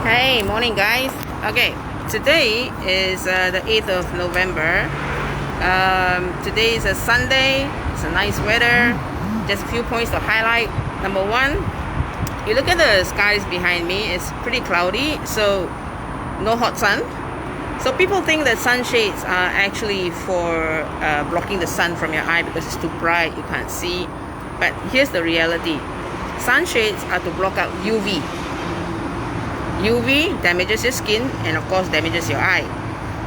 Hey, morning guys. Okay, today is the 8th of November. Today is a Sunday. It's a nice weather. Just a few points to highlight. Number one, you look at the skies behind me. It's pretty cloudy, so no hot sun. So people think that sunshades are actually for blocking the sun from your eye because it's too bright, you can't see. But here's the reality. Sunshades are to block out UV. UV damages your skin and of course damages your eye.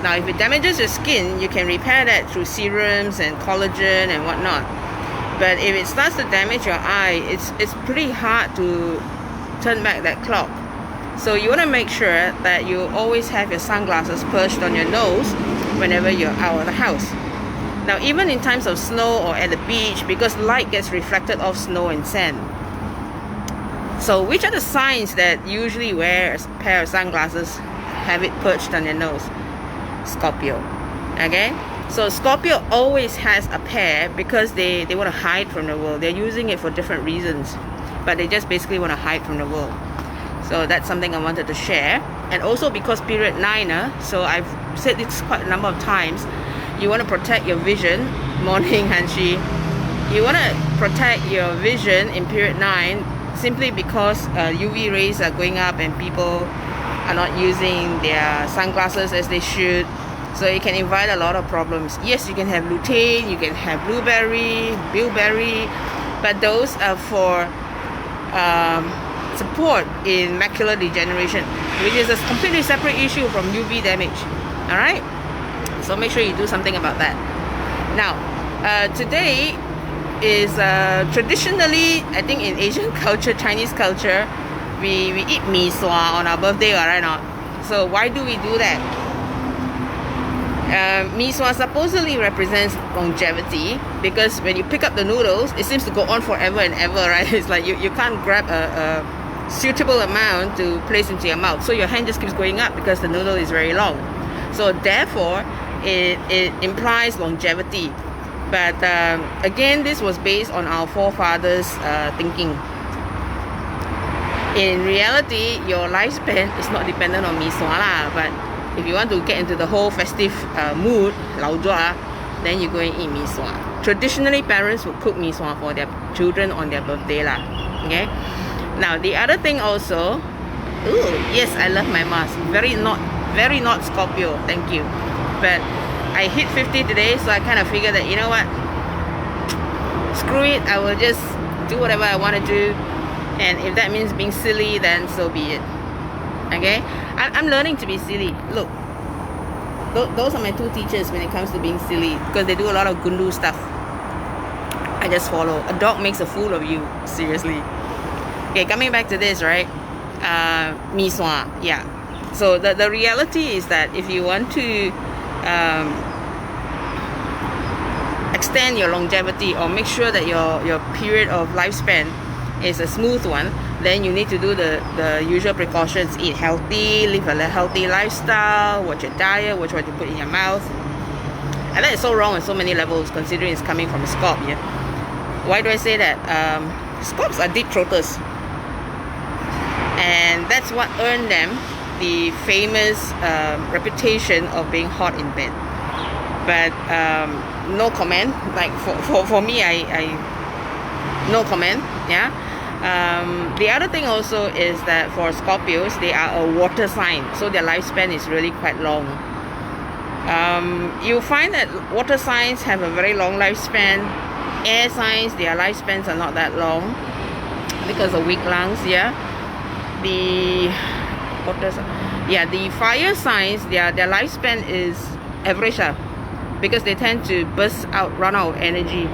Now if it damages your skin, you can repair that through serums and collagen and whatnot. But if it starts to damage your eye, it's pretty hard to turn back that clock. So you want to make sure that you always have your sunglasses perched on your nose whenever you're out of the house. Now even in times of snow or at the beach, because light gets reflected off snow and sand. So which are the signs that usually wear a pair of sunglasses, have it perched on your nose? Scorpio. Okay? So Scorpio always has a pair because they want to hide from the world. They're using it for different reasons, but they just basically want to hide from the world. So that's something I wanted to share. And also because period 9, so I've said this quite a number of times, you want to protect your vision. Morning, Hanshi. You want to protect your vision in period 9 simply because UV rays are going up and people are not using their sunglasses as they should. So it can invite a lot of problems. Yes, you can have lutein, you can have blueberry, bilberry, but those are for support in macular degeneration, which is a completely separate issue from UV damage. Alright? So make sure you do something about that. Now, today is traditionally, I think in Asian culture, Chinese culture, we eat mee suah on our birthday, right now. So why do we do that? Mee suah supposedly represents longevity because when you pick up the noodles, it seems to go on forever and ever, right? It's like you can't grab a suitable amount to place into your mouth, so your hand just keeps going up because the noodle is very long. So therefore, it implies longevity. But again, this was based on our forefathers' thinking. In reality, your lifespan is not dependent on mee suah lah. But if you want to get into the whole festive mood, lao zua, then you go and eat mee suah. Traditionally, parents would cook mee suah for their children on their birthday lah. Okay. Now the other thing also, yes, I love my mask. Very not Scorpio. Thank you. But I hit 50 today, so I kind of figured that, you know what, screw it, I will just do whatever I want to do, and if that means being silly, then so be it. Okay, I'm learning to be silly. Look, those are my two teachers when it comes to being silly, because they do a lot of gundu stuff. I just follow. A dog makes a fool of you, seriously. Okay, coming back to this, right? Mee suah, yeah. So the reality is that if you want to extend your longevity or make sure that your period of lifespan is a smooth one, then you need to do the usual precautions. Eat healthy, live a healthy lifestyle, watch your diet, watch what you put in your mouth. And that is so wrong on so many levels, considering it's coming from a Scorp. Yeah? Why do I say that? Scorps are deep throaters, and that's what earned them the famous reputation of being hot in bed. But no comment. Like for me, I no comment. Yeah. The other thing also is that for Scorpios, they are a water sign, so their lifespan is really quite long. You find that water signs have a very long lifespan. Air signs, their lifespans are not that long because of weak lungs. Yeah. The fire signs, their lifespan is average because they tend to run out of energy.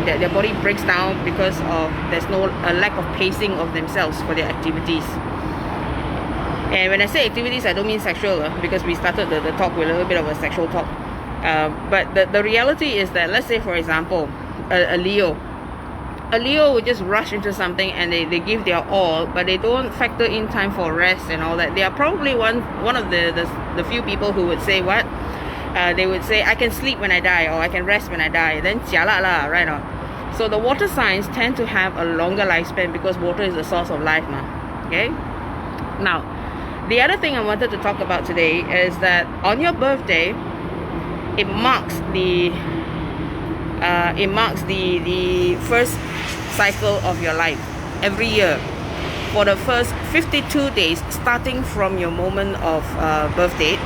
Their body breaks down because of there's a lack of pacing of themselves for their activities. And when I say activities, I don't mean sexual, because we started the talk with a little bit of a sexual talk. But the reality is that, let's say for example, a Leo would just rush into something and they give their all, but they don't factor in time for rest and all that. They are probably one of the few people who would say what? They would say, I can sleep when I die, or I can rest when I die. Then jialat lah, right on. So the water signs tend to have a longer lifespan because water is the source of life, okay? Now, The other thing I wanted to talk about today is that on your birthday, it marks the first cycle of your life every year. For the first 52 days, starting from your moment of birthday,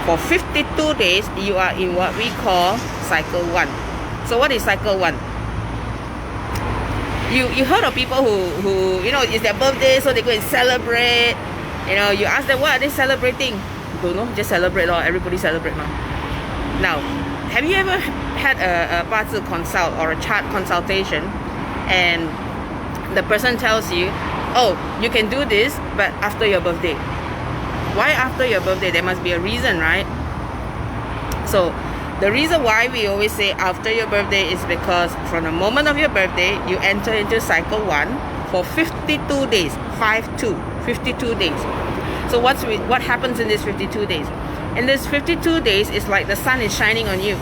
for 52 days, you are in what we call cycle 1. So what is cycle 1? You heard of people who it's their birthday, so they go and celebrate. You ask them, what are they celebrating? Don't know, just celebrate, or everybody celebrate now. Now, have you ever had a Bazi consult or a chart consultation, and the person tells you, oh, you can do this, but after your birthday? Why after your birthday? There must be a reason, right? So the reason why we always say after your birthday is because from the moment of your birthday, you enter into cycle 1 for 52 days. 52 days. So what happens in these 52 days? In these 52 days, it's like the sun is shining on you.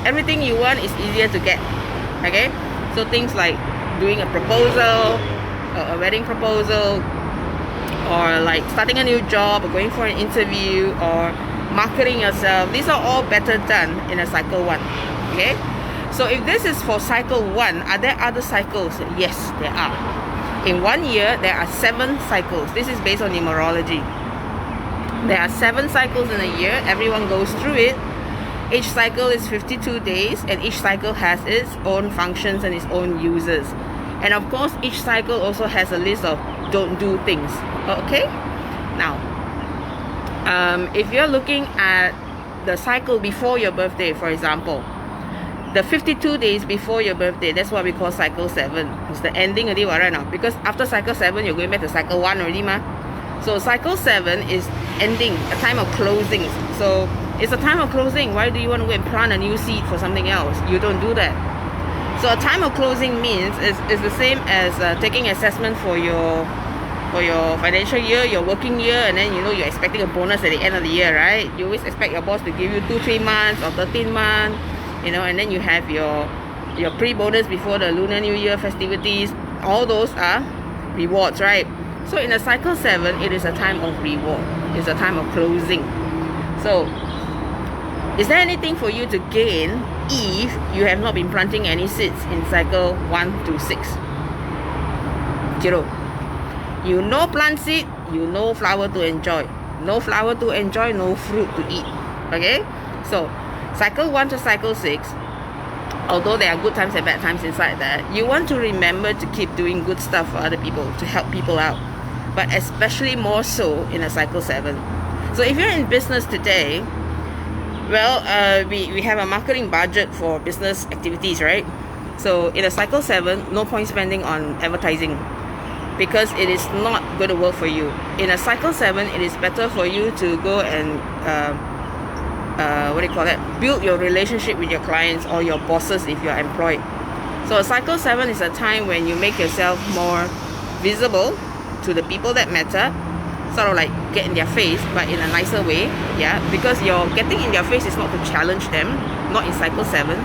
Everything you want is easier to get. Okay? So things like doing a proposal, a wedding proposal, or like starting a new job, or going for an interview, or marketing yourself. These are all better done in a cycle 1. Okay? So if this is for cycle 1, are there other cycles? Yes, there are. In 1 year, there are 7 cycles. This is based on numerology. There are 7 cycles in a year. Everyone goes through it. Each cycle is 52 days, and each cycle has its own functions and its own users. And of course, each cycle also has a list of don't do things. Okay? Now, if you're looking at the cycle before your birthday, for example, the 52 days before your birthday, that's what we call cycle 7. It's the ending already right now. Because after cycle 7, you're going back to cycle 1 already, ma. So cycle 7 is ending, a time of closing. So it's a time of closing. Why do you want to go and plant a new seed for something else? You don't do that. So a time of closing means is the same as taking assessment for your financial year, your working year, and then you're expecting a bonus at the end of the year, right? You always expect your boss to give you 2-3 months or 13 months, and then you have your pre-bonus before the Lunar New Year festivities. All those are rewards, right? So in a cycle 7, it is a time of reward. It's a time of closing. So is there anything for you to gain if you have not been planting any seeds in cycle 1 to 6? Zero. You no plant seed, you no flower to enjoy. No flower to enjoy, no fruit to eat. Okay? So cycle 1 to cycle 6, although there are good times and bad times inside that, you want to remember to keep doing good stuff for other people, to help people out. But especially more so in a cycle 7. So if you're in business today, well, we have a marketing budget for business activities, right? So in a cycle 7, no point spending on advertising, because it is not going to work for you. In a cycle 7, it is better for you to go and build your relationship with your clients or your bosses if you're employed. So a cycle 7 is a time when you make yourself more visible to the people that matter, sort of like get in their face, but in a nicer way. Yeah, because your getting in their face is not to challenge them, not in cycle 7.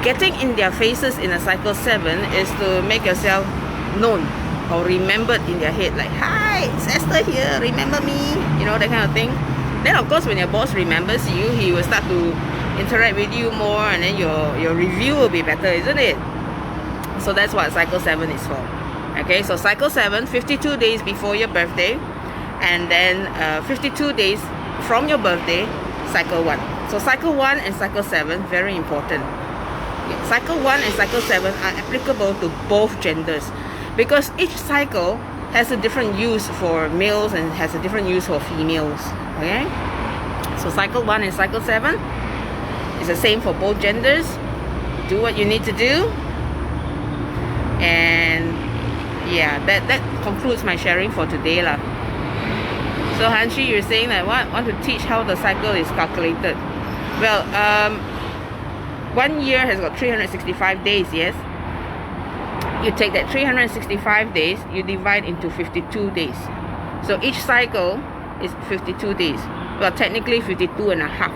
Getting in their faces in a cycle 7 is to make yourself known or remembered in their head, like, hi, it's Esther here, remember me, that kind of thing. Then of course when your boss remembers you, he will start to interact with you more, and then your review will be better, isn't it? So that's what cycle 7 is for. Okay, so cycle 7, 52 days before your birthday, and then 52 days from your birthday, cycle 1. So cycle 1 and cycle 7, very important. Yeah, cycle 1 and cycle 7 are applicable to both genders, because each cycle has a different use for males and has a different use for females. Okay, so cycle 1 and cycle 7 is the same for both genders. Do what you need to do, and yeah, that concludes my sharing for today lah. So Hanshi, you're saying that want to teach how the cycle is calculated. Well, 1 year has got 365 days, yes. You take that 365 days, you divide into 52 days. So each cycle is 52 days. Well, technically 52 and a half.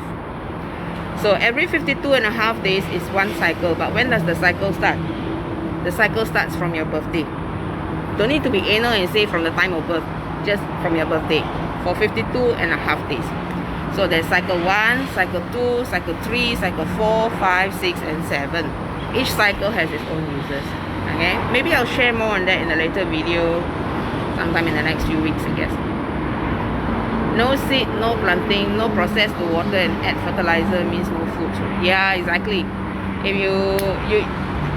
So every 52 and a half days is one cycle. But when does the cycle start? The cycle starts from your birthday. Don't need to be anal and say from the time of birth. just from your birthday for 52.5 days. So there's cycle 1, cycle 2, cycle 3, cycle 4, 5, 6, and 7. Each cycle has its own uses. Okay, maybe I'll share more on that in a later video sometime in the next few weeks, I guess. No seed, no planting, no process to water and add fertilizer means no food. Yeah, exactly. If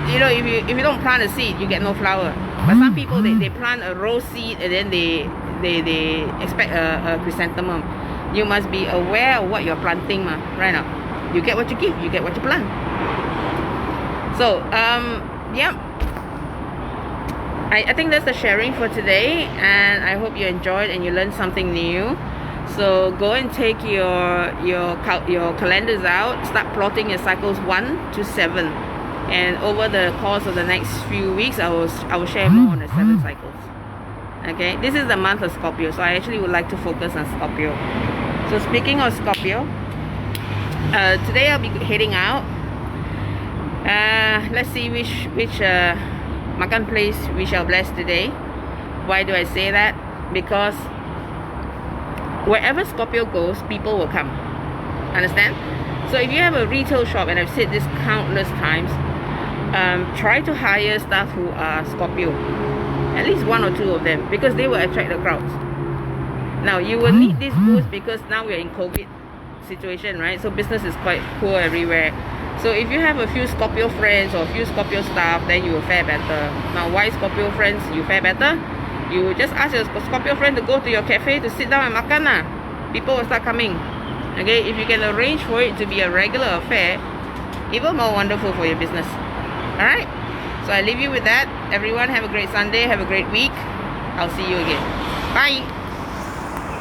if you don't plant a seed, you get no flower. But some people they plant a rose seed and then they expect a chrysanthemum. You must be aware of what you're planting, right now. You get what you give, you get what you plant. So yeah, I think that's the sharing for today, and I hope you enjoyed and you learned something new. So go and take your calendars out, start plotting your cycles 1 to 7, and over the course of the next few weeks I will share more on the 7 cycles. Okay, this is the month of Scorpio, so I actually would like to focus on Scorpio. So speaking of Scorpio, today I'll be heading out. Let's see which makan place we shall bless today. Why do I say that? Because wherever Scorpio goes, people will come. Understand? So if you have a retail shop, and I've said this countless times, try to hire staff who are Scorpio, at least 1 or 2 of them, because they will attract the crowds. Now you will need this boost because now we're in COVID situation, right? So business is quite poor everywhere. So if you have a few Scorpio friends or a few Scorpio staff, then you will fare better. Now why Scorpio friends you fare better? You just ask your Scorpio friend to go to your cafe to sit down and makan. People will start coming. Okay, if you can arrange for it to be a regular affair, even more wonderful for your business. Alright, so I leave you with that. Everyone have a great Sunday, have a great week. I'll see you again. Bye.